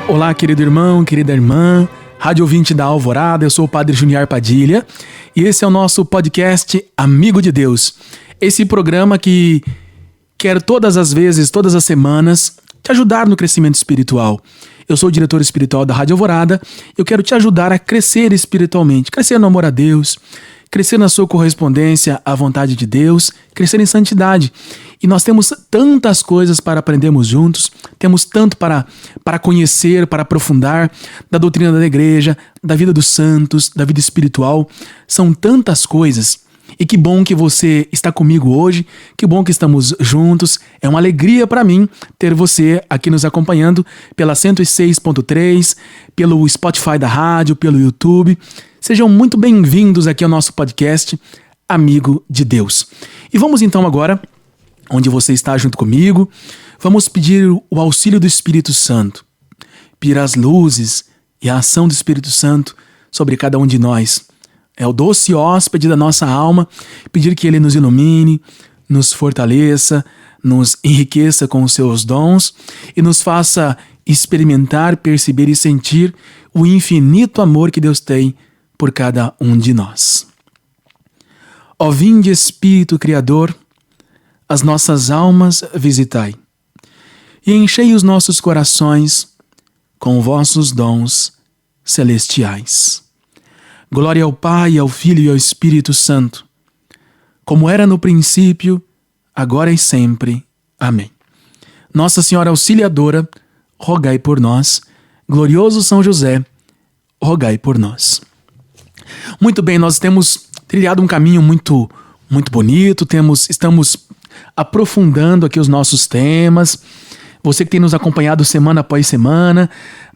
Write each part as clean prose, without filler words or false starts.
Olá, querido irmão, querida irmã, rádio ouvinte da Alvorada, eu sou o Padre Junior Padilha e esse é o nosso podcast Amigo de Deus. Esse programa que quer todas as vezes, todas as semanas, te ajudar no crescimento espiritual. Eu sou o diretor espiritual da Rádio Alvorada e eu quero te ajudar a crescer espiritualmente, crescer no amor a Deus, crescer na sua correspondência à vontade de Deus, crescer em santidade. E nós temos tantas coisas para aprendermos juntos, temos tanto para conhecer, para aprofundar da doutrina da igreja, da vida dos santos, da vida espiritual. São tantas coisas. E que bom que você está comigo hoje, que bom que estamos juntos. É uma alegria para mim ter você aqui nos acompanhando pela 106.3, pelo Spotify da rádio, pelo YouTube. Sejam muito bem-vindos aqui ao nosso podcast Amigo de Deus. E vamos então agora, onde você está junto comigo, vamos pedir o auxílio do Espírito Santo, pedir as luzes e a ação do Espírito Santo sobre cada um de nós. É o doce hóspede da nossa alma, pedir que Ele nos ilumine, nos fortaleça, nos enriqueça com os seus dons e nos faça experimentar, perceber e sentir o infinito amor que Deus tem por cada um de nós. Ó vinde Espírito Criador, as nossas almas visitai, e enchei os nossos corações com vossos dons celestiais. Glória ao Pai, ao Filho e ao Espírito Santo, como era no princípio, agora e sempre. Amém. Nossa Senhora Auxiliadora, rogai por nós. Glorioso São José, rogai por nós. Muito bem, nós temos trilhado um caminho muito bonito, estamos aprofundando aqui os nossos temas. Você que tem nos acompanhado semana após semana,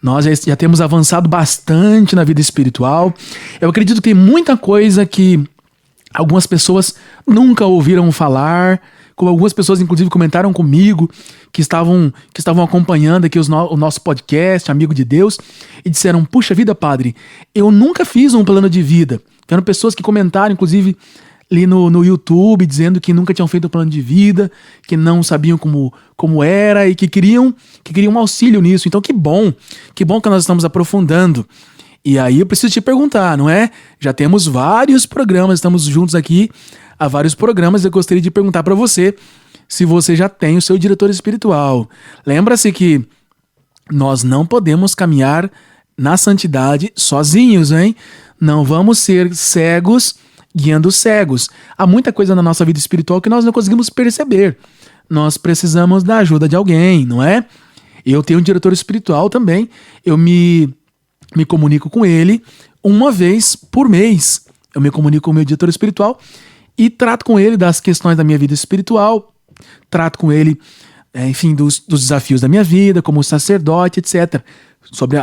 nós já temos avançado bastante na vida espiritual. Eu acredito que tem muita coisa que algumas pessoas nunca ouviram falar, como algumas pessoas inclusive comentaram comigo, que estavam acompanhando aqui o nosso podcast, Amigo de Deus, e disseram, puxa vida, padre, eu nunca fiz um plano de vida. Tiveram pessoas que comentaram, inclusive, ali no YouTube, dizendo que nunca tinham feito um plano de vida, que não sabiam como era e que queriam um auxílio nisso. Então que bom que nós estamos aprofundando. E aí eu preciso te perguntar, não é? Já temos vários programas, estamos juntos aqui há vários programas. Eu gostaria de perguntar para você se você já tem o seu diretor espiritual. Lembra-se que nós não podemos caminhar na santidade sozinhos, hein? Não vamos ser cegos guiando cegos. Há muita coisa na nossa vida espiritual que nós não conseguimos perceber. Nós precisamos da ajuda de alguém, não é? Eu tenho um diretor espiritual também. Eu me comunico com ele uma vez por mês. Eu me comunico com o meu diretor espiritual e trato com ele das questões da minha vida espiritual. Trato com ele, dos desafios da minha vida, como sacerdote, etc. Sobre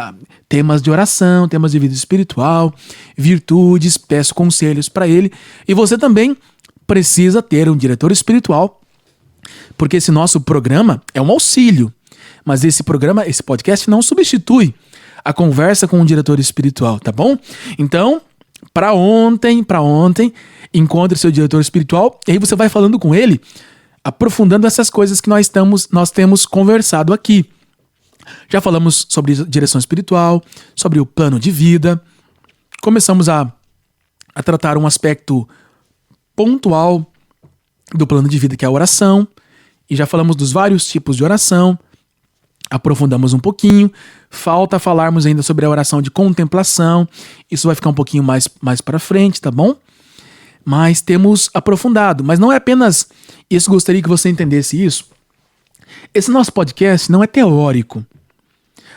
temas de oração, temas de vida espiritual, virtudes, peço conselhos para ele. E você também precisa ter um diretor espiritual, porque esse nosso programa é um auxílio, mas esse podcast não substitui a conversa com um diretor espiritual, tá bom? Então, para ontem, encontre seu diretor espiritual e aí você vai falando com ele, aprofundando essas coisas que nós temos conversado aqui. Já falamos sobre direção espiritual, sobre o plano de vida. Começamos a tratar um aspecto pontual do plano de vida, que é a oração. E já falamos dos vários tipos de oração. Aprofundamos um pouquinho. Falta falarmos ainda sobre a oração de contemplação. Isso vai ficar um pouquinho mais para frente, tá bom? Mas temos aprofundado. Mas não é apenas isso, gostaria que você entendesse isso. Esse nosso podcast não é teórico.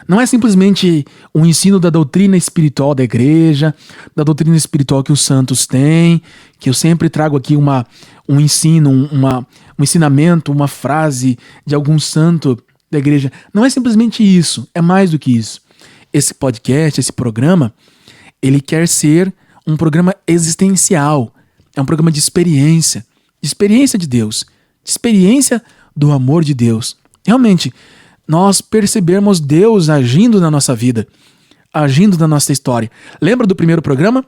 Não é simplesmente um ensino da doutrina espiritual da igreja, da doutrina espiritual que os santos têm, que eu sempre trago aqui um ensino, um ensinamento, uma frase de algum santo da igreja. Não é simplesmente isso, é mais do que isso. Esse podcast, esse programa, ele quer ser um programa existencial, é um programa de experiência de Deus, de experiência do amor de Deus. Realmente, nós percebermos Deus agindo na nossa vida, agindo na nossa história. Lembra do primeiro programa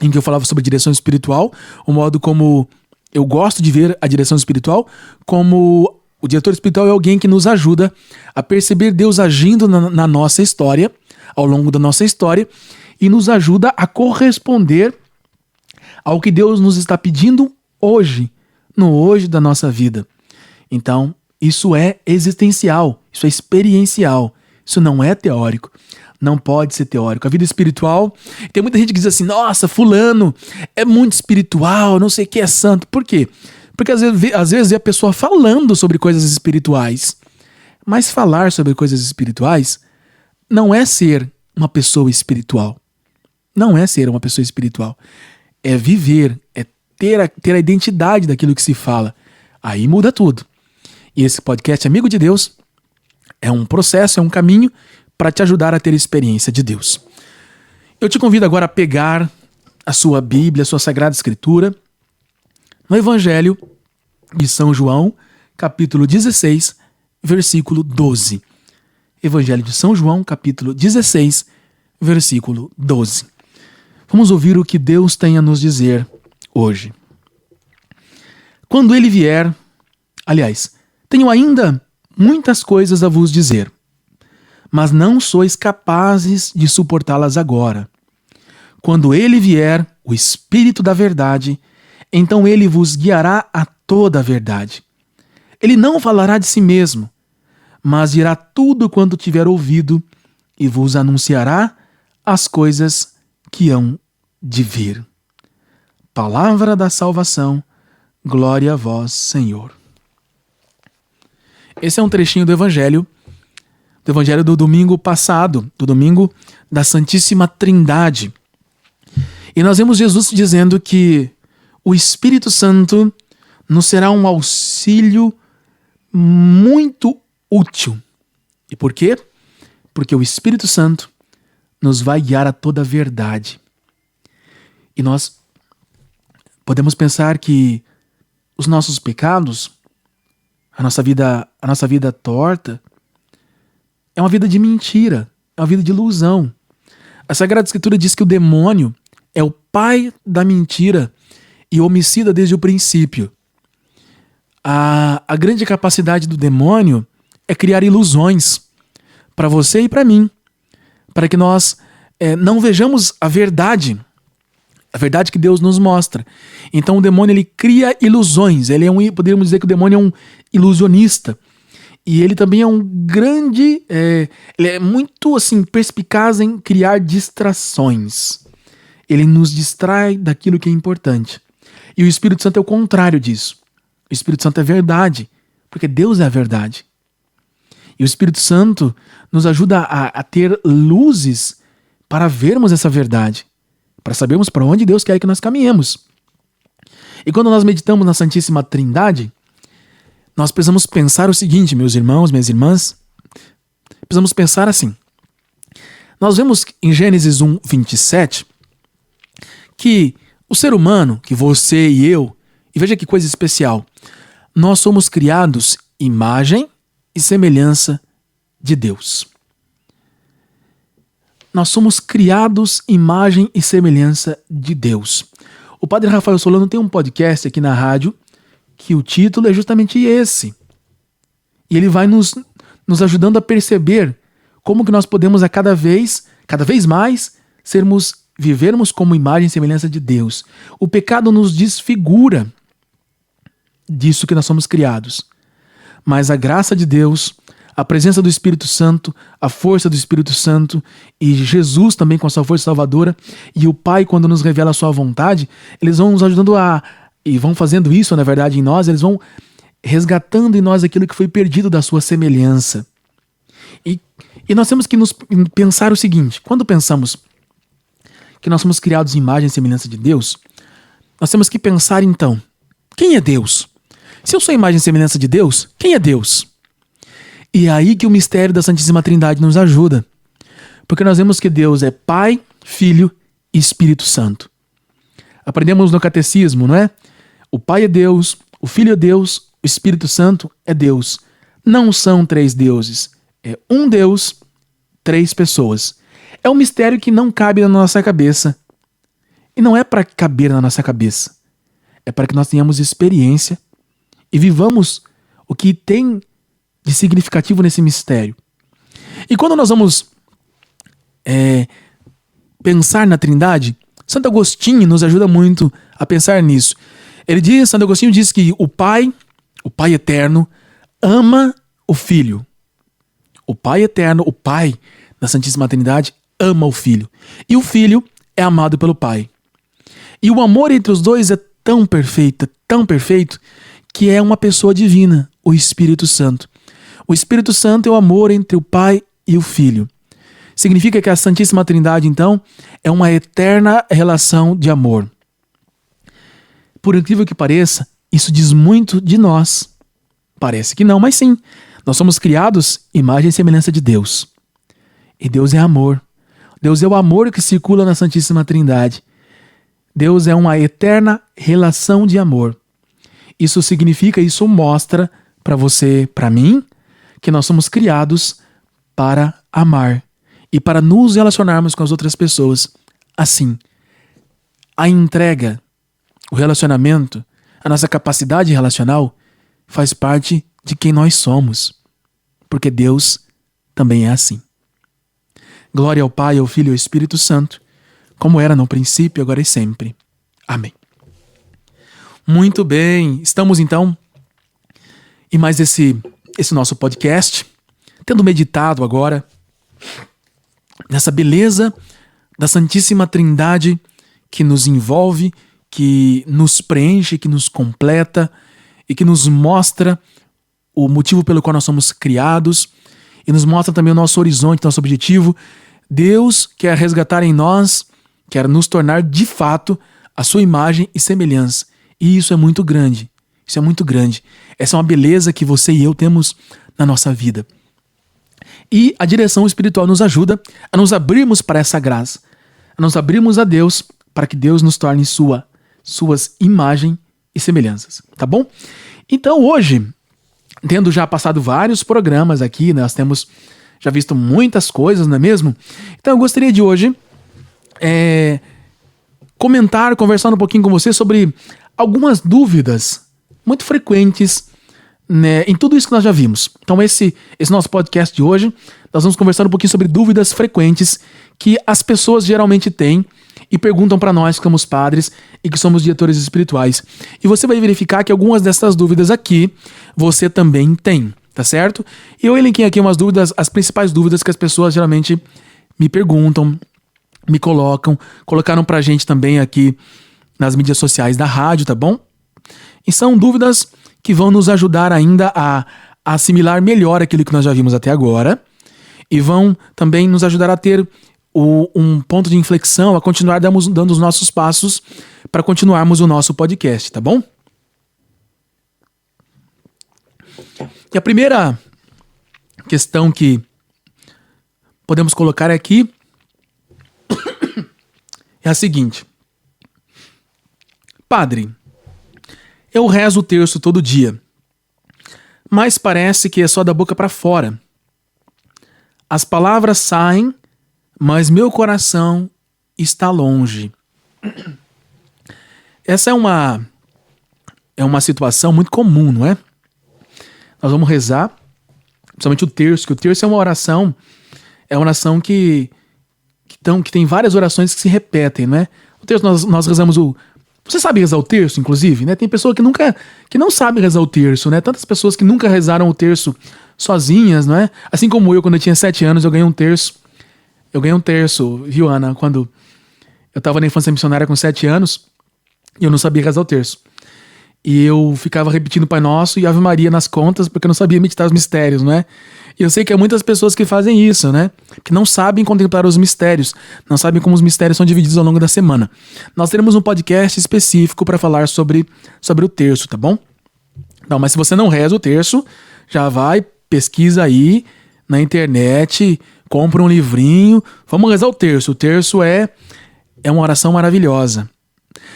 em que eu falava sobre direção espiritual, o modo como eu gosto de ver a direção espiritual como O diretor espiritual é alguém que nos ajuda a perceber Deus agindo na nossa história, ao longo da nossa história, e nos ajuda a corresponder ao que Deus nos está pedindo hoje, no hoje da nossa vida. Então, isso é existencial, isso é experiencial, isso não é teórico, não pode ser teórico. A vida espiritual, tem muita gente que diz assim, nossa, fulano é muito espiritual, não sei o que é santo. Por quê? Porque às vezes vê a pessoa falando sobre coisas espirituais, mas falar sobre coisas espirituais não é ser uma pessoa espiritual. Não é ser uma pessoa espiritual. É viver, é ter a identidade daquilo que se fala. Aí muda tudo. E esse podcast Amigo de Deus é um processo, é um caminho para te ajudar a ter experiência de Deus. Eu te convido agora a pegar a sua Bíblia, a sua Sagrada Escritura, no Evangelho de São João, capítulo 16, versículo 12. Evangelho de São João, capítulo 16, versículo 12. Vamos ouvir o que Deus tem a nos dizer hoje. Quando ele vier, aliás, tenho ainda muitas coisas a vos dizer, mas não sois capazes de suportá-las agora. Quando ele vier, o Espírito da verdade, então ele vos guiará a toda a verdade. Ele não falará de si mesmo, mas dirá tudo quanto tiver ouvido e vos anunciará as coisas que hão de vir. Palavra da salvação, glória a vós, Senhor. Esse é um trechinho do Evangelho do domingo passado, do domingo da Santíssima Trindade. E nós vemos Jesus dizendo que o Espírito Santo nos será um auxílio muito útil. E por quê? Porque o Espírito Santo nos vai guiar a toda a verdade. E nós podemos pensar que os nossos pecados, a nossa vida torta, é uma vida de mentira, é uma vida de ilusão. A Sagrada Escritura diz que o demônio é o pai da mentira e homicida desde o princípio. A grande capacidade do demônio é criar ilusões para você e para mim, para que nós não vejamos a verdade que Deus nos mostra. Então o demônio ele cria ilusões, poderíamos dizer que o demônio é um ilusionista. E ele também é um grande, ele é muito assim perspicaz em criar distrações. Ele nos distrai daquilo que é importante. E o Espírito Santo é o contrário disso. O Espírito Santo é verdade, porque Deus é a verdade. E o Espírito Santo nos ajuda a ter luzes para vermos essa verdade, para sabermos para onde Deus quer que nós caminhemos. E quando nós meditamos na Santíssima Trindade, nós precisamos pensar o seguinte, meus irmãos, minhas irmãs, precisamos pensar assim. Nós vemos em Gênesis 1, 27, que o ser humano, que você e eu, e veja que coisa especial, nós somos criados imagem e semelhança de Deus. Nós somos criados imagem e semelhança de Deus. O Padre Rafael Solano tem um podcast aqui na rádio que o título é justamente esse. E ele vai nos ajudando a perceber como que nós podemos cada vez mais vivermos como imagem e semelhança de Deus. O pecado nos desfigura disso que nós somos criados. Mas a graça de Deus, a presença do Espírito Santo, a força do Espírito Santo e Jesus também com a sua força salvadora e o Pai quando nos revela a sua vontade, eles vão nos ajudando e vão fazendo isso, na verdade, em nós, eles vão resgatando em nós aquilo que foi perdido da sua semelhança. E nós temos que nos pensar o seguinte, quando pensamos que nós somos criados em imagem e semelhança de Deus, nós temos que pensar então, quem é Deus? Se eu sou a imagem e semelhança de Deus, quem é Deus? E é aí que o mistério da Santíssima Trindade nos ajuda. Porque nós vemos que Deus é Pai, Filho e Espírito Santo. Aprendemos no catecismo, não é? O Pai é Deus, o Filho é Deus, o Espírito Santo é Deus. Não são três deuses. É um Deus, três pessoas. É um mistério que não cabe na nossa cabeça. E não é para caber na nossa cabeça. É para que nós tenhamos experiência e vivamos o que tem de significativo nesse mistério. E quando nós vamos pensar na Trindade, Santo Agostinho nos ajuda muito a pensar nisso. Santo Agostinho diz que o Pai eterno, ama o Filho. O Pai eterno, o Pai da Santíssima Trindade, ama o Filho. E o Filho é amado pelo Pai. E o amor entre os dois é tão perfeito, que é uma pessoa divina, o Espírito Santo. O Espírito Santo é o amor entre o Pai e o Filho. Significa que a Santíssima Trindade, então, é uma eterna relação de amor. Por incrível que pareça, isso diz muito de nós. Parece que não, mas sim. Nós somos criados imagem e semelhança de Deus. E Deus é amor. Deus é o amor que circula na Santíssima Trindade. Deus é uma eterna relação de amor. Isso significa, isso mostra para você, para mim, que nós somos criados para amar e para nos relacionarmos com as outras pessoas. Assim, a entrega, o relacionamento, a nossa capacidade relacional faz parte de quem nós somos, porque Deus também é assim. Glória ao Pai, ao Filho e ao Espírito Santo, como era no princípio, agora e sempre. Amém. Muito bem, estamos então em mais esse nosso podcast, tendo meditado agora nessa beleza da Santíssima Trindade que nos envolve, que nos preenche, que nos completa e que nos mostra o motivo pelo qual nós somos criados e nos mostra também o nosso horizonte, nosso objetivo. Deus quer resgatar em nós, quer nos tornar de fato a sua imagem e semelhança. E isso é muito grande. Isso é muito grande. Essa é uma beleza que você e eu temos na nossa vida. E a direção espiritual nos ajuda a nos abrirmos para essa graça, a nos abrirmos a Deus para que Deus nos torne suas imagens e semelhanças, tá bom? Então hoje, tendo já passado vários programas aqui, nós temos já visto muitas coisas, não é mesmo? Então eu gostaria de hoje conversar um pouquinho com você sobre algumas dúvidas muito frequentes, né, em tudo isso que nós já vimos. Então esse nosso podcast de hoje, nós vamos conversar um pouquinho sobre dúvidas frequentes que as pessoas geralmente têm e perguntam para nós que somos padres e que somos diretores espirituais. E você vai verificar que algumas dessas dúvidas aqui você também tem, tá certo? E eu elenquei aqui umas dúvidas, as principais dúvidas que as pessoas geralmente me perguntam, me colocaram pra gente também aqui nas mídias sociais da rádio, tá bom? E são dúvidas que vão nos ajudar ainda a assimilar melhor aquilo que nós já vimos até agora e vão também nos ajudar a ter um ponto de inflexão, a continuar dando os nossos passos para continuarmos o nosso podcast, tá bom? E a primeira questão que podemos colocar aqui é a seguinte: Padre, eu rezo o terço todo dia, mas parece que é só da boca para fora. As palavras saem, mas meu coração está longe. Essa é uma situação muito comum, não é? Nós vamos rezar, principalmente o terço, que o terço é uma oração que tem várias orações que se repetem, não é? O terço nós rezamos Você sabe rezar o terço, inclusive, né? Tem pessoa que não sabe rezar o terço, né? Tantas pessoas que nunca rezaram o terço sozinhas, não é? Assim como eu, quando eu tinha 7 anos, eu ganhei um terço. Eu ganhei um terço, viu, Ana? Quando eu estava na infância missionária com 7 anos, e eu não sabia rezar o terço. E eu ficava repetindo Pai Nosso e Ave Maria nas contas, porque eu não sabia meditar os mistérios, não é? E eu sei que há muitas pessoas que fazem isso, né? Que não sabem contemplar os mistérios, não sabem como os mistérios são divididos ao longo da semana. Nós teremos um podcast específico para falar sobre o terço, tá bom? Não, mas se você não reza o terço, já vai, pesquisa aí na internet, compra um livrinho, vamos rezar o terço. O terço é uma oração maravilhosa.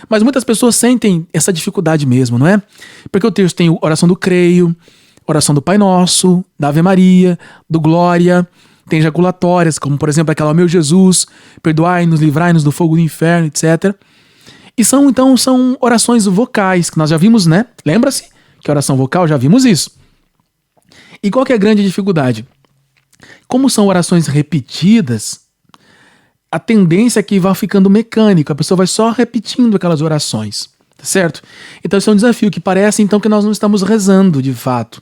Mas muitas pessoas sentem essa dificuldade mesmo, não é? Porque o terço tem a oração do creio, oração do Pai Nosso, da Ave Maria, do Glória, tem ejaculatórias, como por exemplo aquela: meu Jesus, perdoai-nos, livrai-nos do fogo do inferno, etc. E são orações vocais, que nós já vimos, né? Lembra-se que oração vocal, já vimos isso. E qual que é a grande dificuldade? Como são orações repetidas, a tendência é que vá ficando mecânico, a pessoa vai só repetindo aquelas orações, tá certo? Então esse é um desafio que parece então que nós não estamos rezando de fato,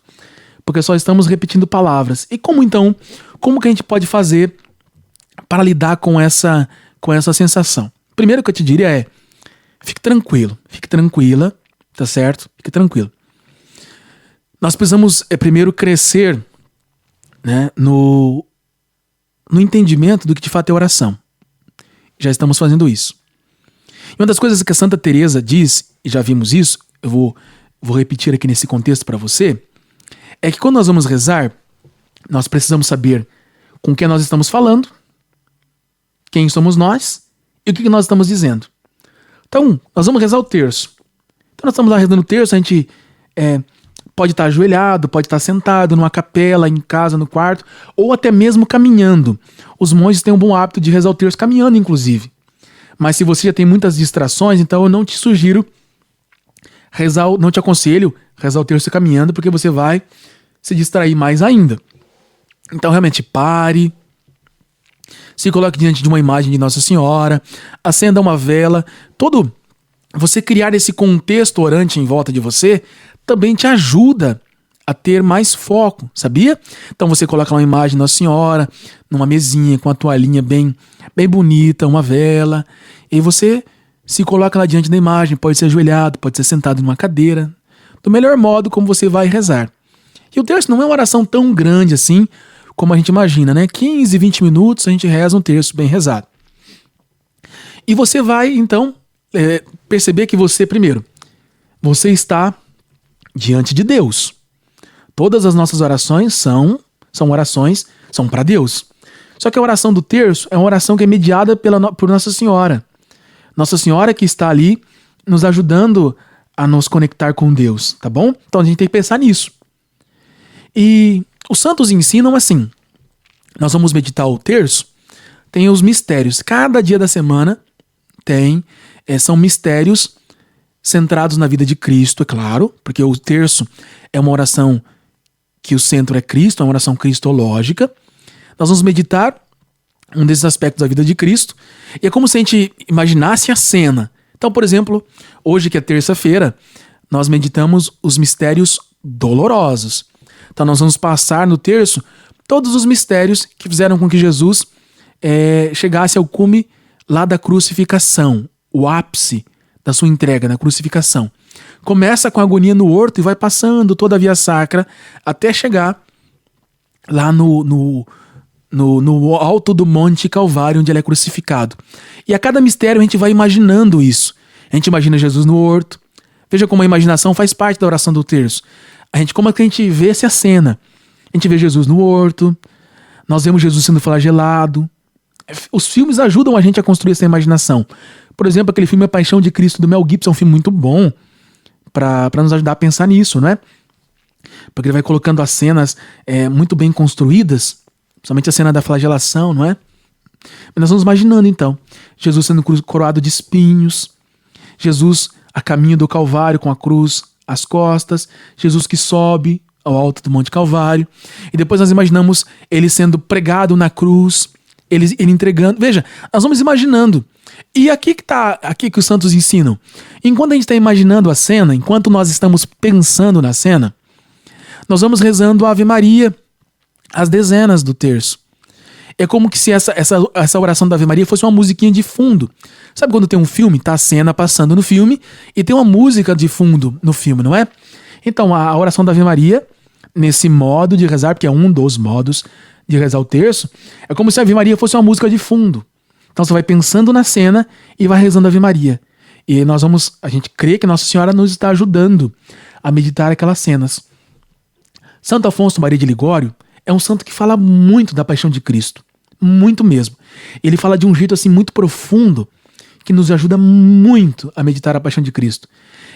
porque só estamos repetindo palavras. E como que a gente pode fazer para lidar com essa sensação? Primeiro que eu te diria é, fique tranquilo, fique tranquila, tá certo? Fique tranquilo. Nós precisamos primeiro crescer, né, no entendimento do que de fato é oração. Já estamos fazendo isso. E uma das coisas que a Santa Teresa diz, e já vimos isso, eu vou repetir aqui nesse contexto para você, é que quando nós vamos rezar, nós precisamos saber com quem nós estamos falando, quem somos nós e o que nós estamos dizendo. Então, nós vamos rezar o terço. Então nós estamos lá rezando o terço, a gente pode estar ajoelhado, pode estar sentado numa capela, em casa, no quarto, ou até mesmo caminhando. Os monges têm um bom hábito de rezar o terço caminhando, inclusive. Mas se você já tem muitas distrações, então eu não te sugiro não te aconselho rezar o terço caminhando, porque você vai se distrair mais ainda. Então realmente pare, se coloque diante de uma imagem de Nossa Senhora, acenda uma vela. Você criar esse contexto orante em volta de você também te ajuda a ter mais foco, sabia? Então você coloca uma imagem de Nossa Senhora, numa mesinha com a toalhinha bem bonita, uma vela, e você se coloca lá diante da imagem, pode ser ajoelhado, pode ser sentado numa cadeira, do melhor modo como você vai rezar. E o terço não é uma oração tão grande assim, como a gente imagina, né? 15, 20 minutos a gente reza um terço bem rezado. E você vai, então, perceber que você está diante de Deus. Todas as nossas orações são para Deus. Só que a oração do terço é uma oração que é mediada por Nossa Senhora. Nossa Senhora que está ali nos ajudando a nos conectar com Deus, tá bom? Então a gente tem que pensar nisso. E os santos ensinam assim. Nós vamos meditar o terço, tem os mistérios. Cada dia da semana são mistérios centrados na vida de Cristo, é claro, porque o terço é uma oração que o centro é Cristo, é uma oração cristológica. Nós vamos meditar um desses aspectos da vida de Cristo, e é como se a gente imaginasse a cena. Então, por exemplo, hoje que é terça-feira, nós meditamos os mistérios dolorosos. Então nós vamos passar no terço todos os mistérios que fizeram com que Jesus chegasse ao cume lá da crucificação, o ápice da sua entrega na crucificação. Começa com a agonia no horto e vai passando toda a via sacra até chegar lá no alto do Monte Calvário, onde ele é crucificado. E a cada mistério a gente vai imaginando isso. A gente imagina Jesus no horto. Veja como a imaginação faz parte da oração do terço. Como é que a gente vê essa cena? A gente vê Jesus no horto, nós vemos Jesus sendo flagelado. Os filmes ajudam a gente a construir essa imaginação. Por exemplo, aquele filme A Paixão de Cristo, do Mel Gibson, é um filme muito bom para nos ajudar a pensar nisso, né? Porque ele vai colocando as cenas muito bem construídas, principalmente a cena da flagelação, não é? Mas nós vamos imaginando, então, Jesus sendo coroado de espinhos, Jesus a caminho do Calvário com a cruz às costas, Jesus que sobe ao alto do Monte Calvário, e depois nós imaginamos ele sendo pregado na cruz, ele entregando. Veja, nós vamos imaginando. E aqui que os santos ensinam. Enquanto a gente está imaginando a cena, enquanto nós estamos pensando na cena, nós vamos rezando a Ave Maria, as dezenas do terço. É como que se essa oração da Ave Maria fosse uma musiquinha de fundo. Sabe quando tem um filme, tá a cena passando no filme e tem uma música de fundo no filme, não é? Então a oração da Ave Maria, nesse modo de rezar, porque é um dos modos de rezar o terço, é como se a Ave Maria fosse uma música de fundo. Então você vai pensando na cena e vai rezando a Ave Maria. E a gente crê que Nossa Senhora nos está ajudando a meditar aquelas cenas. Santo Afonso Maria de Ligório é um santo que fala muito da paixão de Cristo. Muito mesmo. Ele fala de um jeito assim muito profundo que nos ajuda muito a meditar a paixão de Cristo.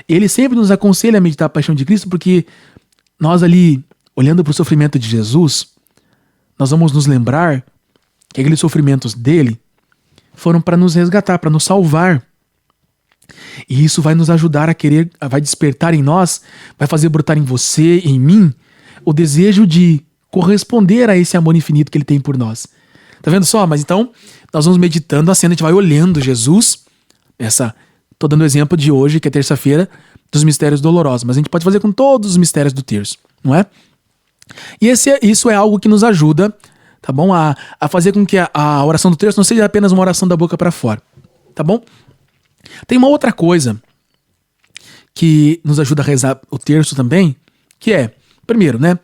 Ele sempre nos aconselha a meditar a paixão de Cristo porque nós ali, olhando para o sofrimento de Jesus, nós vamos nos lembrar que aqueles sofrimentos dele foram para nos resgatar, para nos salvar. E isso vai nos ajudar vai despertar em nós, vai fazer brotar em você, em mim, o desejo de corresponder a esse amor infinito que ele tem por nós. Tá vendo só? Mas então, nós vamos meditando a cena, a gente vai olhando Jesus, tô dando o exemplo de hoje, que é terça-feira, dos mistérios dolorosos, mas a gente pode fazer com todos os mistérios do terço, não é? E isso é algo que nos ajuda, tá bom? A fazer com que a oração do terço não seja apenas uma oração da boca para fora, tá bom? Tem uma outra coisa que nos ajuda a rezar o terço também, que é, primeiro, né?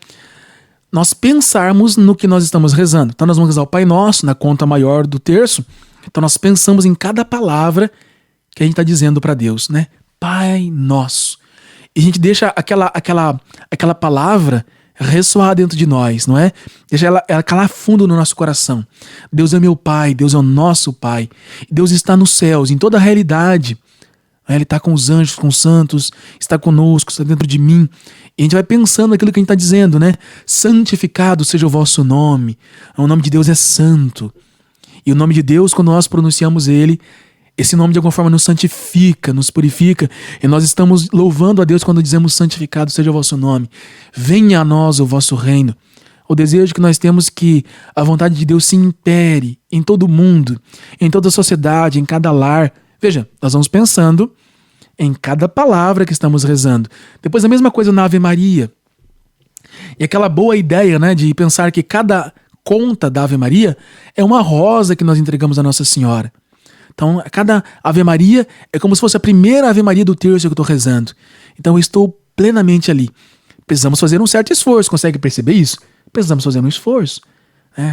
Nós pensarmos no que nós estamos rezando. Então nós vamos rezar o Pai Nosso na conta maior do terço. Então nós pensamos em cada palavra que a gente está dizendo para Deus, né? Pai Nosso. E a gente deixa aquela palavra ressoar dentro de nós, não é? Deixa ela calar fundo no nosso coração. Deus é meu Pai, Deus é o nosso Pai. Deus está nos céus, em toda a realidade. Ele está com os anjos, com os santos, está conosco, está dentro de mim. E a gente vai pensando naquilo que a gente está dizendo, né? Santificado seja o vosso nome. O nome de Deus é santo. E o nome de Deus, quando nós pronunciamos ele, esse nome de alguma forma nos santifica, nos purifica. E nós estamos louvando a Deus quando dizemos santificado seja o vosso nome. Venha a nós o vosso reino. O desejo que nós temos que a vontade de Deus se impere em todo o mundo, em toda a sociedade, em cada lar. Veja, nós vamos pensando em cada palavra que estamos rezando. Depois a mesma coisa na Ave Maria. E aquela boa ideia, né, de pensar que cada conta da Ave Maria é uma rosa que nós entregamos a Nossa Senhora. Então, cada Ave Maria é como se fosse a primeira Ave Maria do terço que eu estou rezando. Então, eu estou plenamente ali. Precisamos fazer um certo esforço. Consegue perceber isso? Precisamos fazer um esforço.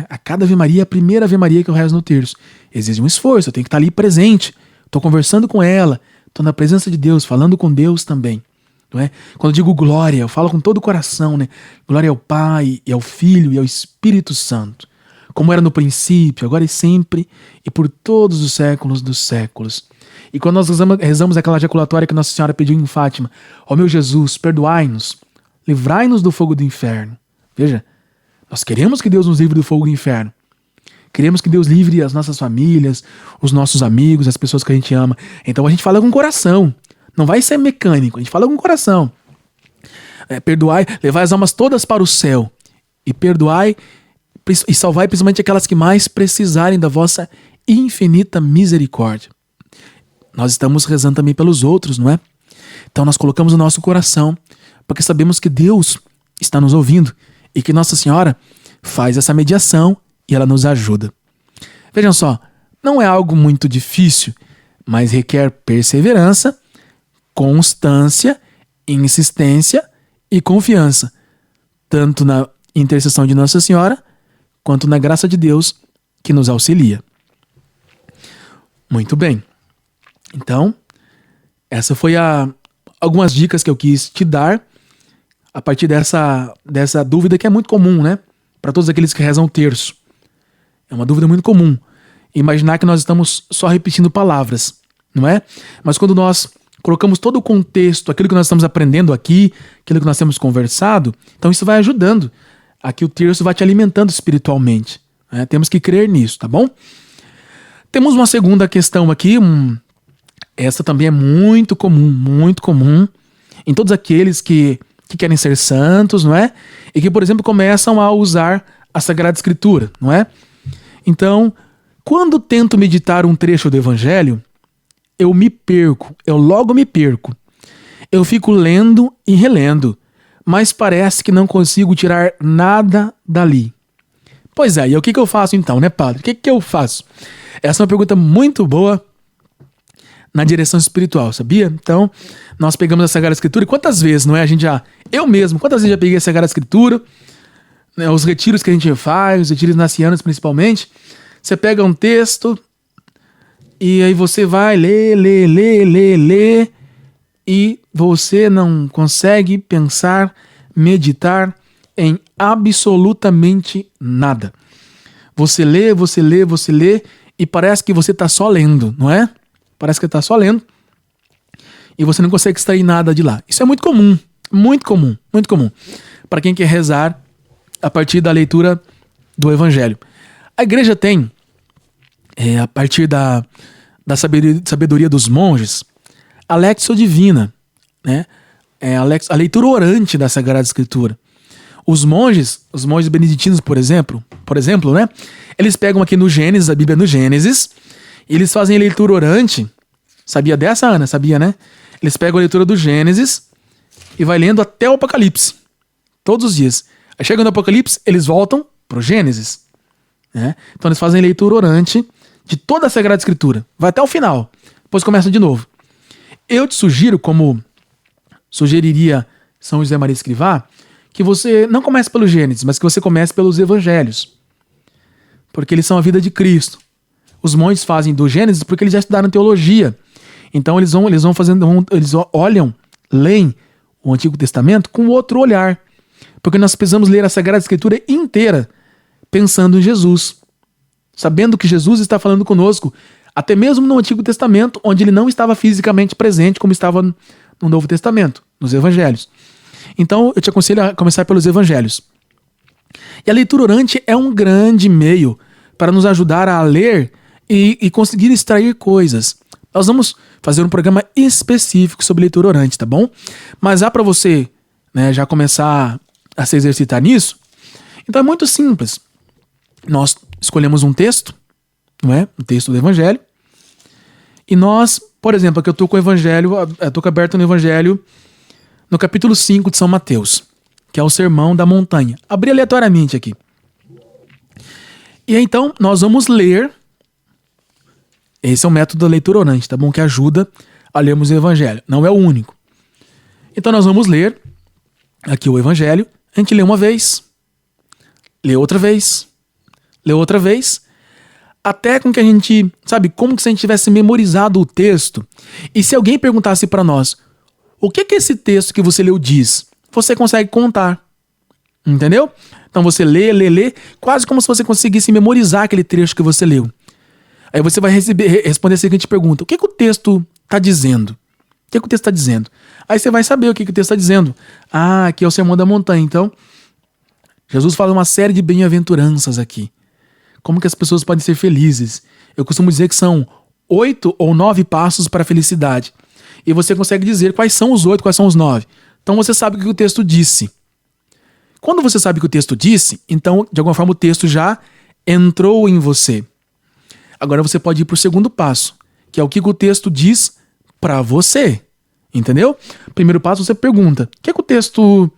A cada Ave Maria, a primeira Ave Maria que eu rezo no terço, exige um esforço. Eu tenho que estar ali presente. Estou conversando com ela. Estou na presença de Deus, falando com Deus também. Não é? Quando eu digo glória, eu falo com todo o coração, né? Glória ao Pai, e ao Filho, e ao Espírito Santo. Como era no princípio, agora e sempre, e por todos os séculos dos séculos. E quando nós rezamos aquela ejaculatória que Nossa Senhora pediu em Fátima, ó meu Jesus, perdoai-nos, livrai-nos do fogo do inferno. Veja, nós queremos que Deus nos livre do fogo do inferno. Queremos que Deus livre as nossas famílias, os nossos amigos, as pessoas que a gente ama. Então a gente fala com o coração. Não vai ser mecânico, a gente fala com o coração. Perdoai, levai as almas todas para o céu. E perdoai e salvai principalmente aquelas que mais precisarem da vossa infinita misericórdia. Nós estamos rezando também pelos outros, não é? Então nós colocamos o nosso coração, porque sabemos que Deus está nos ouvindo e que Nossa Senhora faz essa mediação e ela nos ajuda. Vejam só, não é algo muito difícil, mas requer perseverança, constância, insistência e confiança, tanto na intercessão de Nossa Senhora, quanto na graça de Deus que nos auxilia. Muito bem. Então, essa foi algumas dicas que eu quis te dar a partir dessa dúvida que é muito comum, né? Para todos aqueles que rezam o terço. É uma dúvida muito comum. Imaginar que nós estamos só repetindo palavras, não é? Mas quando nós colocamos todo o contexto, aquilo que nós estamos aprendendo aqui, aquilo que nós temos conversado, então isso vai ajudando a que o terço vai te alimentando espiritualmente. Né? Temos que crer nisso, tá bom? Temos uma segunda questão aqui, essa também é muito comum em todos aqueles que querem ser santos, não é? E que, por exemplo, começam a usar a Sagrada Escritura, não é? Então, quando tento meditar um trecho do Evangelho, eu logo me perco. Eu fico lendo e relendo, mas parece que não consigo tirar nada dali. Pois é, e o que eu faço então, né, padre? O que eu faço? Essa é uma pergunta muito boa na direção espiritual, sabia? Então, nós pegamos a Sagrada Escritura e quantas vezes, não é? Quantas vezes já peguei a Sagrada Escritura, né, os retiros que a gente faz, os retiros nacianos principalmente, você pega um texto e aí você vai ler, e você não consegue pensar, meditar em absolutamente nada. Você lê e parece que você está só lendo, não é? Parece que está só lendo e você não consegue extrair nada de lá. Isso é muito comum. Para quem quer rezar a partir da leitura do Evangelho. A igreja tem, a partir da sabedoria dos monges, a Lectio Divina, né? A leitura orante da Sagrada Escritura. Os monges beneditinos, por exemplo, né? Eles pegam aqui no Gênesis, a Bíblia no Gênesis, e eles fazem leitura orante. Sabia dessa, Ana? Sabia, né? Eles pegam a leitura do Gênesis e vai lendo até o Apocalipse. Todos os dias. Aí chega no Apocalipse, eles voltam pro Gênesis. Né? Então eles fazem leitura orante de toda a Sagrada Escritura. Vai até o final. Depois começa de novo. Eu te sugiro, como sugeriria São José Maria Escrivá, que você não comece pelo Gênesis, mas que você comece pelos Evangelhos. Porque eles são a vida de Cristo. Os monges fazem do Gênesis porque eles já estudaram teologia. Então eles olham, leem o Antigo Testamento com outro olhar. Porque nós precisamos ler a Sagrada Escritura inteira pensando em Jesus. Sabendo que Jesus está falando conosco, até mesmo no Antigo Testamento, onde ele não estava fisicamente presente como estava no Novo Testamento, nos Evangelhos. Então eu te aconselho a começar pelos Evangelhos. E a leitura orante é um grande meio para nos ajudar a ler e conseguir extrair coisas. Nós vamos fazer um programa específico sobre leitura orante, tá bom? Mas para você, né, já começar a se exercitar nisso, então é muito simples. Nós escolhemos um texto, não é? Um texto do Evangelho. E nós, por exemplo, aqui eu estou com o Evangelho, eu estou aberto no Evangelho, no capítulo 5 de São Mateus, que é o Sermão da Montanha. Abri aleatoriamente aqui. E então nós vamos ler. Esse é o método da leitura orante, tá bom? Que ajuda a lermos o Evangelho. Não é o único. Então nós vamos ler aqui o Evangelho. A gente lê uma vez, lê outra vez, lê outra vez, até com que a gente, sabe, como que se a gente tivesse memorizado o texto. E se alguém perguntasse para nós, o que esse texto que você leu diz? Você consegue contar. Entendeu? Então você lê, quase como se você conseguisse memorizar aquele trecho que você leu. Aí você vai responder a seguinte pergunta: o que o texto está dizendo? O que o texto está dizendo? Aí você vai saber o que o texto está dizendo. Ah, aqui é o Sermão da Montanha. Então, Jesus fala uma série de bem-aventuranças aqui. Como que as pessoas podem ser felizes? Eu costumo dizer que são 8 ou 9 passos para a felicidade. E você consegue dizer quais são os 8, quais são os 9. Então você sabe o que o texto disse. Quando você sabe o que o texto disse, então, de alguma forma, o texto já entrou em você. Agora você pode ir para o segundo passo, que é o que o texto diz para você. Entendeu? Primeiro passo, você pergunta: o que o texto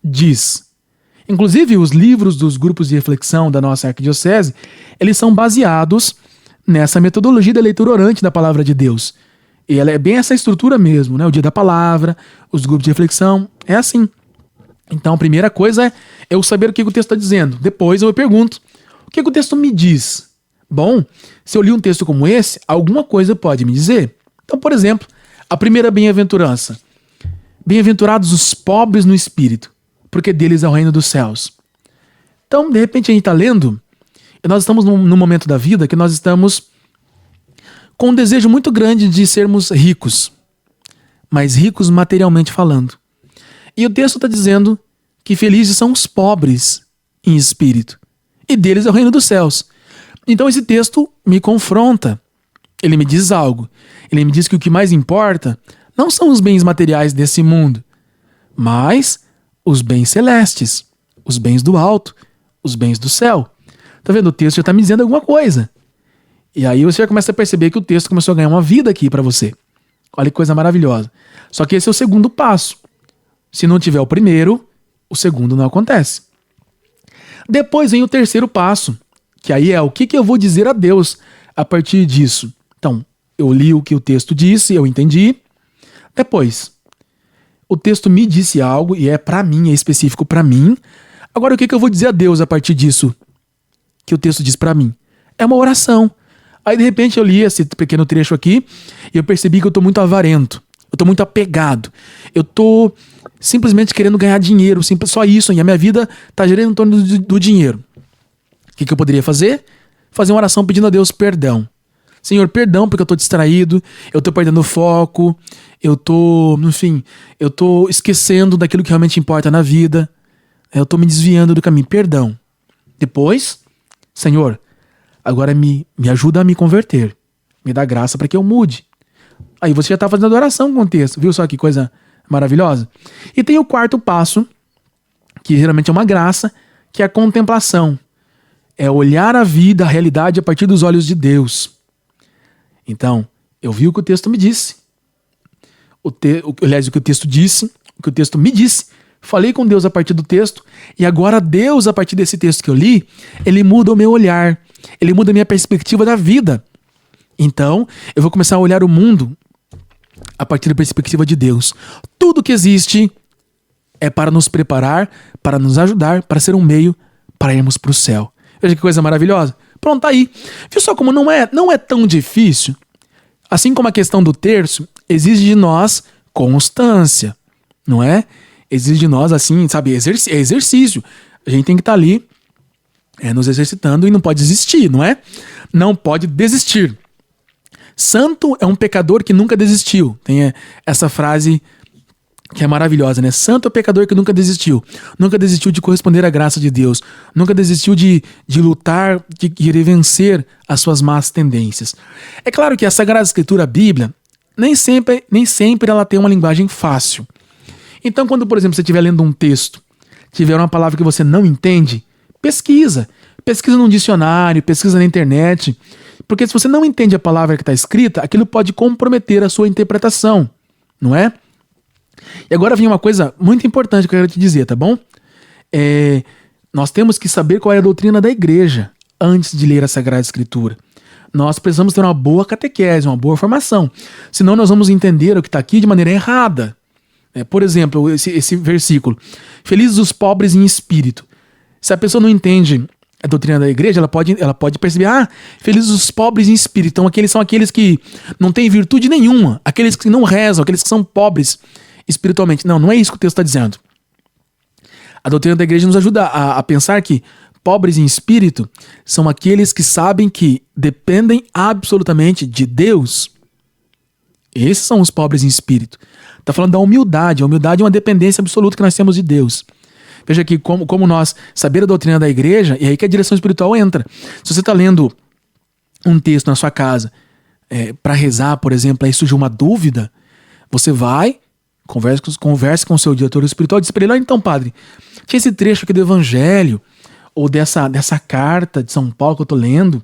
diz? Inclusive, os livros dos grupos de reflexão da nossa arquidiocese, eles são baseados nessa metodologia da leitura orante da Palavra de Deus. E ela é bem essa estrutura mesmo, né? O dia da palavra, os grupos de reflexão, é assim. Então, a primeira coisa é eu saber o que o texto está dizendo. Depois eu me pergunto: o que o texto me diz? Bom, se eu li um texto como esse, alguma coisa pode me dizer. Então, por exemplo, a primeira bem-aventurança. Bem-aventurados os pobres no espírito, porque deles é o reino dos céus. Então, de repente, a gente está lendo, e nós estamos num momento da vida que nós estamos com um desejo muito grande de sermos ricos, mas ricos materialmente falando. E o texto está dizendo que felizes são os pobres em espírito, e deles é o reino dos céus. Então esse texto me confronta. Ele me diz algo. Ele me diz que o que mais importa não são os bens materiais desse mundo, mas os bens celestes, os bens do alto, os bens do céu. Tá vendo? O texto já está me dizendo alguma coisa. E aí você já começa a perceber que o texto começou a ganhar uma vida aqui para você. Olha que coisa maravilhosa. Só que esse é o segundo passo. Se não tiver o primeiro, o segundo não acontece. Depois vem o terceiro passo, que aí é o que eu vou dizer a Deus a partir disso. Então, eu li o que o texto disse, eu entendi. Depois, o texto me disse algo e é para mim, é específico para mim. Agora, o que eu vou dizer a Deus a partir disso que o texto diz para mim? É uma oração. Aí, de repente, eu li esse pequeno trecho aqui e eu percebi que eu tô muito avarento. Eu tô muito apegado. Eu tô simplesmente querendo ganhar dinheiro. Só isso. E a minha vida tá girando em torno do dinheiro. O que eu poderia fazer? Fazer uma oração pedindo a Deus perdão. Senhor, perdão porque eu tô distraído. Eu tô perdendo o foco. Eu tô esquecendo daquilo que realmente importa na vida. Eu tô me desviando do caminho. Perdão. Depois, Senhor, agora me ajuda a me converter. Me dá graça para que eu mude. Aí você já está fazendo oração com o texto. Viu só que coisa maravilhosa? E tem o quarto passo, que geralmente é uma graça, que é a contemplação. É olhar a vida, a realidade a partir dos olhos de Deus. Então, eu vi o que o texto me disse. Aliás, o que o texto disse, o que o texto me disse. Falei com Deus a partir do texto. E agora Deus, a partir desse texto que eu li, ele muda o meu olhar. Ele muda a minha perspectiva da vida. Então, eu vou começar a olhar o mundo a partir da perspectiva de Deus. Tudo que existe é para nos preparar, para nos ajudar, para ser um meio para irmos para o céu. Veja que coisa maravilhosa. Pronto, tá aí. Viu só como não é tão difícil? Assim como a questão do terço, exige de nós constância, não é? Exige de nós, assim, sabe, exercício. A gente tem que estar ali nos exercitando e não pode desistir, não é? Não pode desistir. Santo é um pecador que nunca desistiu. Tem essa frase que é maravilhosa, né? Santo é o pecador que nunca desistiu. Nunca desistiu de corresponder à graça de Deus. Nunca desistiu de lutar, de querer vencer as suas más tendências. É claro que a Sagrada Escritura, a Bíblia, nem sempre ela tem uma linguagem fácil. Então, quando, por exemplo, você estiver lendo um texto, tiver uma palavra que você não entende, pesquisa. Pesquisa num dicionário, pesquisa na internet. Porque se você não entende a palavra que está escrita, aquilo pode comprometer a sua interpretação, não é? E agora vem uma coisa muito importante que eu quero te dizer, tá bom? Nós temos que saber qual é a doutrina da igreja antes de ler a Sagrada Escritura. Nós precisamos ter uma boa catequese, uma boa formação. Senão nós vamos entender o que está aqui de maneira errada. Por exemplo, esse versículo. Felizes os pobres em espírito. Se a pessoa não entende a doutrina da igreja, ela pode perceber, felizes os pobres em espírito. Então aqueles são aqueles que não têm virtude nenhuma, aqueles que não rezam, aqueles que são pobres espiritualmente. Não é isso que o texto está dizendo. A doutrina da igreja nos ajuda a pensar que pobres em espírito são aqueles que sabem que dependem absolutamente de Deus. Esses são os pobres em espírito. Está falando da humildade. A humildade é uma dependência absoluta que nós temos de Deus. Veja aqui como nós saber a doutrina da igreja, e aí que a direção espiritual entra. Se você está lendo um texto na sua casa para rezar, por exemplo, aí surge uma dúvida, você vai, converse com o seu diretor espiritual e diz para ele, então padre, tinha esse trecho aqui do Evangelho, ou dessa carta de São Paulo que eu estou lendo,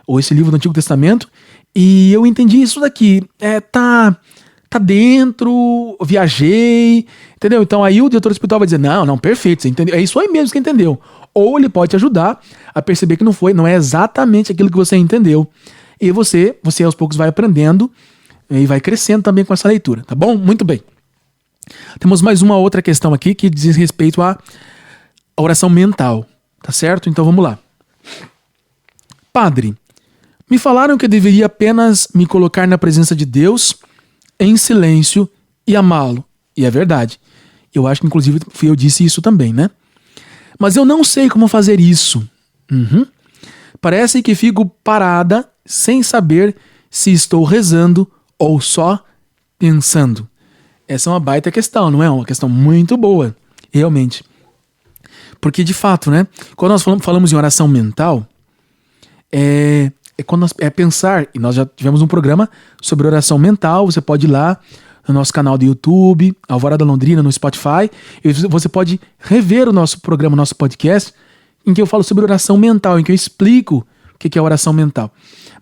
ou esse livro do Antigo Testamento, e eu entendi isso daqui, tá dentro, viajei, entendeu? Então aí o diretor espiritual vai dizer, não, perfeito, você entendeu? É isso aí mesmo que entendeu. Ou ele pode te ajudar a perceber que não é exatamente aquilo que você entendeu. E você aos poucos vai aprendendo e vai crescendo também com essa leitura, tá bom? Muito bem. Temos mais uma outra questão aqui que diz respeito à oração mental, tá certo? Então vamos lá. Padre, me falaram que eu deveria apenas me colocar na presença de Deus em silêncio e amá-lo. E é verdade. Eu acho que inclusive eu disse isso também, né? Mas eu não sei como fazer isso. Parece que fico parada sem saber se estou rezando ou só pensando. Essa é uma baita questão, não é? Uma questão muito boa, realmente. Porque de fato, né? Quando nós falamos em oração mental, quando pensar, e nós já tivemos um programa sobre oração mental, você pode ir lá no nosso canal do YouTube, Alvorada Londrina, no Spotify, e você pode rever o nosso programa, o nosso podcast, em que eu falo sobre oração mental, em que eu explico o que é oração mental.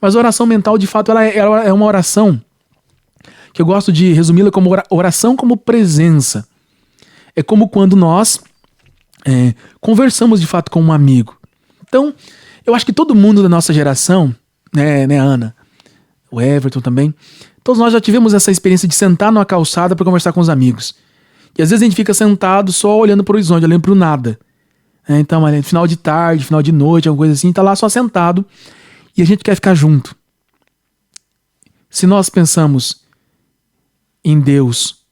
Mas a oração mental, de fato, ela é uma oração que eu gosto de resumi-la como oração como presença. É como quando nós conversamos, de fato, com um amigo. Então, eu acho que todo mundo da nossa geração, né, Ana, o Everton também, todos nós já tivemos essa experiência de sentar numa calçada para conversar com os amigos. E às vezes a gente fica sentado só olhando para o horizonte, olhando para o nada. Então, final de tarde, final de noite, alguma coisa assim, tá lá só sentado e a gente quer ficar junto. Se nós pensamos em Deus,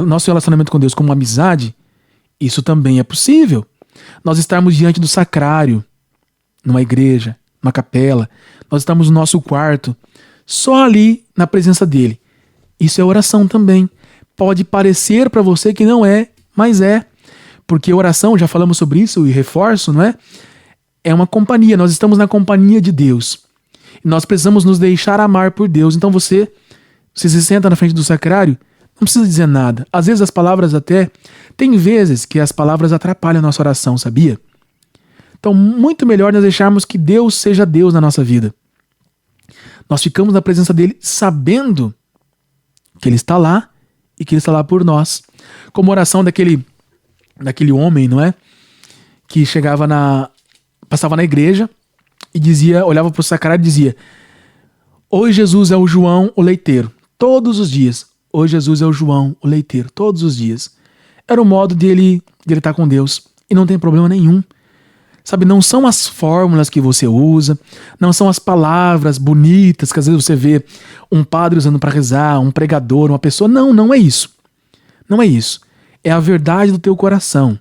nosso relacionamento com Deus como uma amizade, isso também é possível. Nós estarmos diante do sacrário, numa igreja, numa capela, nós estamos no nosso quarto, só ali na presença dele. Isso é oração também. Pode parecer para você que não é, mas é. Porque oração, já falamos sobre isso e reforço, não é? É uma companhia, nós estamos na companhia de Deus. Nós precisamos nos deixar amar por Deus. Então você se senta na frente do sacrário, Não precisa dizer nada. Às vezes as palavras até... Tem vezes que as palavras atrapalham a nossa oração, sabia? Então, muito melhor nós deixarmos que Deus seja Deus na nossa vida. Nós ficamos na presença dele sabendo que ele está lá e que ele está lá por nós. Como a oração daquele homem, não é? Que passava na igreja e dizia, olhava para o sacrário e dizia: hoje Jesus é o João, o leiteiro, todos os dias. Hoje Jesus é o João, o leiteiro, todos os dias. Era o modo dele estar com Deus. E não tem problema nenhum. Sabe, não são as fórmulas que você usa, não são as palavras bonitas que às vezes você vê um padre usando para rezar, um pregador, uma pessoa. Não é isso. Não é isso. É a verdade do teu coração.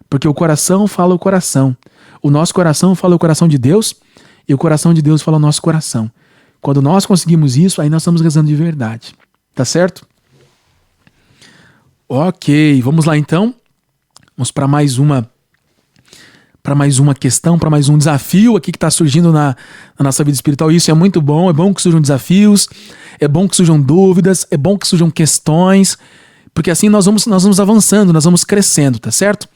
Porque o coração fala o coração. O nosso coração fala o coração de Deus e o coração de Deus fala o nosso coração. Quando nós conseguimos isso, aí nós estamos rezando de verdade. Tá certo? Ok, vamos lá então. Vamos para mais uma questão, para mais um desafio aqui que está surgindo na nossa vida espiritual. Isso é muito bom, é bom que surjam desafios, é bom que surjam dúvidas, é bom que surjam questões, porque assim nós vamos avançando, nós vamos crescendo, tá certo?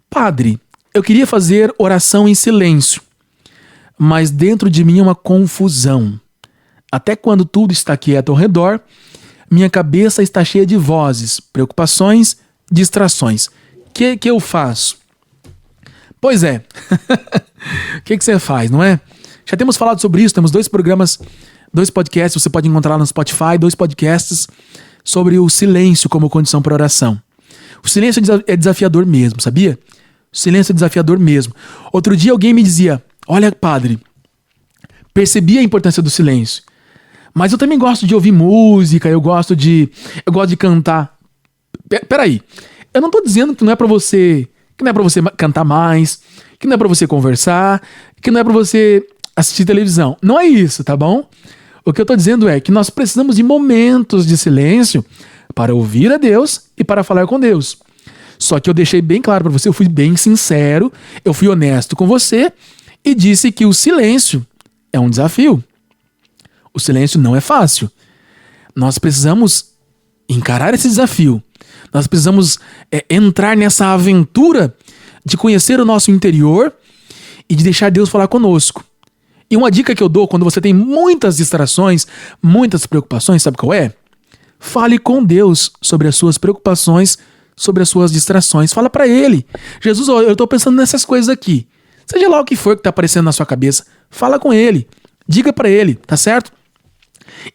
Padre, eu queria fazer oração em silêncio, mas dentro de mim é uma confusão. Até quando tudo está quieto ao redor, minha cabeça está cheia de vozes, preocupações, distrações. O que eu faço? Pois é. O que você faz, não é? Já temos falado sobre isso, temos 2 podcasts, você pode encontrar lá no Spotify, 2 podcasts sobre o silêncio como condição para oração. O silêncio é desafiador mesmo, sabia? O silêncio é desafiador mesmo. Outro dia alguém me dizia: olha, padre, percebi a importância do silêncio, mas eu também gosto de ouvir música, eu gosto de cantar. Peraí, eu não estou dizendo que não é para você cantar mais, que não é pra você conversar, que não é pra você assistir televisão. Não é isso, tá bom? O que eu tô dizendo é que nós precisamos de momentos de silêncio para ouvir a Deus e para falar com Deus. Só que eu deixei bem claro pra você, eu fui bem sincero, eu fui honesto com você e disse que o silêncio é um desafio. O silêncio não é fácil. Nós precisamos encarar esse desafio. Nós precisamos entrar nessa aventura de conhecer o nosso interior e de deixar Deus falar conosco. E uma dica que eu dou quando você tem muitas distrações, muitas preocupações, sabe qual é? Fale com Deus sobre as suas preocupações, sobre as suas distrações. Fala pra Ele: Jesus, eu tô pensando nessas coisas aqui. Seja lá o que for que tá aparecendo na sua cabeça, fala com Ele. Diga pra Ele, tá certo?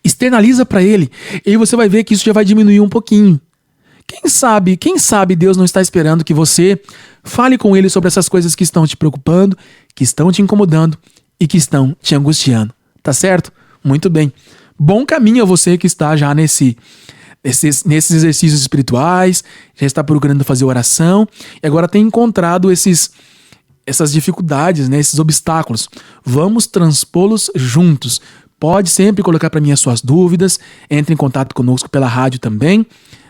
Externaliza pra Ele. E aí você vai ver que isso já vai diminuir um pouquinho. Quem sabe Deus não está esperando que você fale com Ele sobre essas coisas que estão te preocupando, que estão te incomodando e que estão te angustiando. Tá certo? Muito bem. Bom caminho a você que está já nesses exercícios espirituais, já está procurando fazer oração e agora tem encontrado essas dificuldades, né, esses obstáculos. Vamos transpô-los juntos. Pode sempre colocar para mim as suas dúvidas, entre em contato conosco pela rádio também.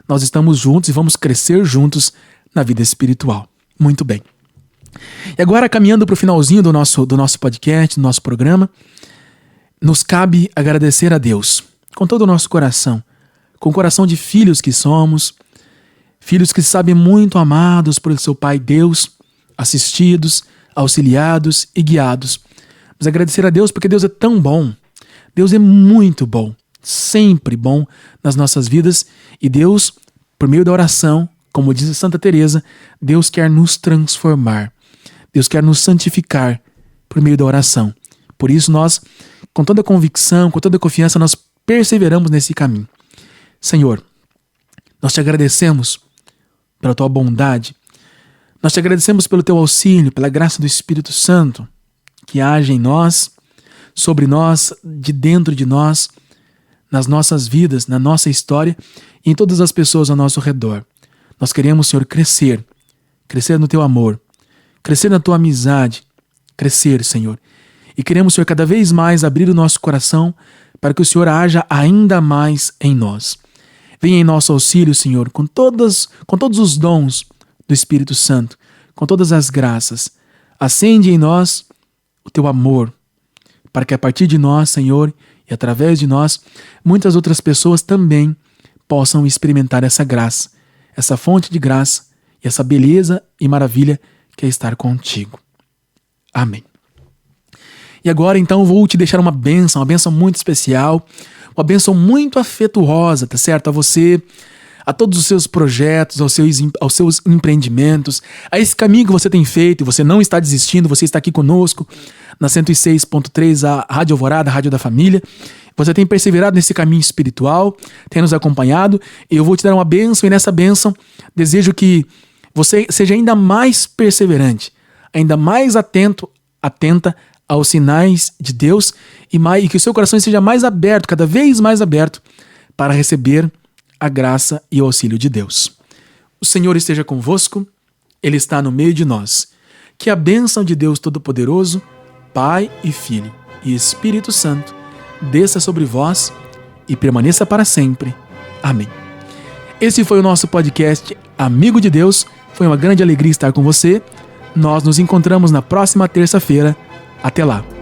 Nós estamos juntos e vamos crescer juntos na vida espiritual. Muito bem. E agora, caminhando para o finalzinho do nosso podcast, do nosso programa, nos cabe agradecer a Deus com todo o nosso coração, com o coração de filhos que somos, filhos que se sabem muito amados por seu Pai Deus, assistidos, auxiliados e guiados. Mas agradecer a Deus porque Deus é tão bom, Deus é muito bom, sempre bom nas nossas vidas, e Deus, por meio da oração, como diz Santa Teresa, Deus quer nos transformar, Deus quer nos santificar por meio da oração. Por isso nós, com toda convicção, com toda confiança, nós perseveramos nesse caminho. Senhor, nós te agradecemos pela tua bondade, nós te agradecemos pelo teu auxílio, pela graça do Espírito Santo, que age em nós, sobre nós, de dentro de nós, nas nossas vidas, na nossa história e em todas as pessoas ao nosso redor. Nós queremos, Senhor, crescer no teu amor, crescer na tua amizade, crescer, Senhor. E queremos, Senhor, cada vez mais abrir o nosso coração para que o Senhor haja ainda mais em nós. Venha em nosso auxílio, Senhor, com todos os dons do Espírito Santo, com todas as graças. Acende em nós o teu amor, para que a partir de nós, Senhor, e através de nós, muitas outras pessoas também possam experimentar essa graça, essa fonte de graça e essa beleza e maravilha que é estar contigo. Amém. E agora, então, eu vou te deixar uma bênção muito especial, uma bênção muito afetuosa, tá certo? A você, a todos os seus projetos, aos seus empreendimentos, a esse caminho que você tem feito, e você não está desistindo, você está aqui conosco na 106.3, a Rádio Alvorada, a Rádio da Família. Você tem perseverado nesse caminho espiritual, tem nos acompanhado, e eu vou te dar uma bênção, e nessa bênção desejo que você seja ainda mais perseverante, ainda mais atenta aos sinais de Deus e que o seu coração esteja mais aberto, cada vez mais aberto, para receber a graça e o auxílio de Deus. O Senhor esteja convosco, Ele está no meio de nós. Que a bênção de Deus Todo-Poderoso, Pai e Filho e Espírito Santo, desça sobre vós e permaneça para sempre. Amém. Esse foi o nosso podcast Amigo de Deus. Foi uma grande alegria estar com você. Nós nos encontramos na próxima terça-feira. Até lá.